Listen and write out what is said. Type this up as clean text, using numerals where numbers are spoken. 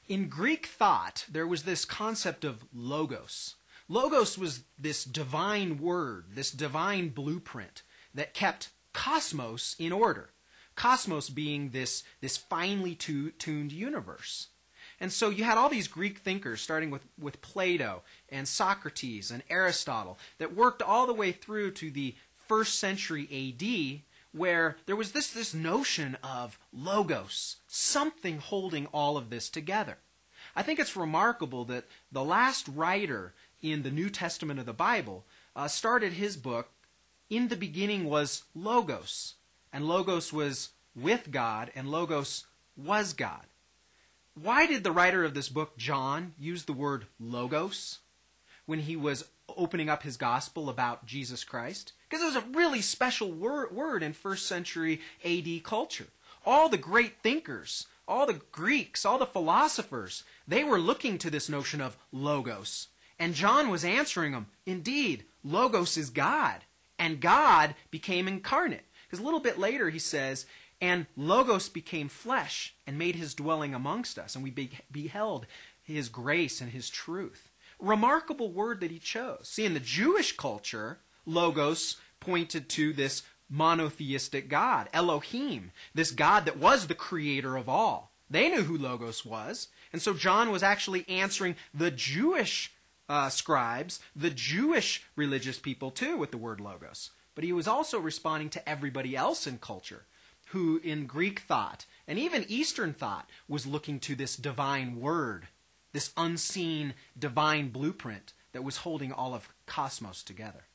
In Greek thought, there was this concept of logos. Logos was this divine word, this divine blueprint that kept cosmos in order. Cosmos being this finely tuned universe. And so you had all these Greek thinkers, starting with Plato and Socrates and Aristotle, that worked all the way through to the 1st century A.D., where there was this notion of logos, something holding all of this together. I think it's remarkable that the last writer in the New Testament of the Bible started his book, "In the beginning was Logos," and Logos was with God, and Logos was God. Why did the writer of this book, John, use the word logos when he was opening up his gospel about Jesus Christ? Because it was a really special word in 1st century AD culture. All the great thinkers, all the Greeks, all the philosophers, they were looking to this notion of logos. And John was answering them, indeed, logos is God, and God became incarnate. Because a little bit later he says, and logos became flesh and made his dwelling amongst us, and we beheld his grace and his truth. Remarkable word that he chose. See, in the Jewish culture, logos pointed to this monotheistic God, Elohim, this God that was the creator of all. They knew who logos was, and so John was actually answering the Jewish scribes, the Jewish religious people too, with the word logos. But he was also responding to everybody else in culture, who in Greek thought, and even Eastern thought, was looking to this divine word, this unseen divine blueprint that was holding all of cosmos together.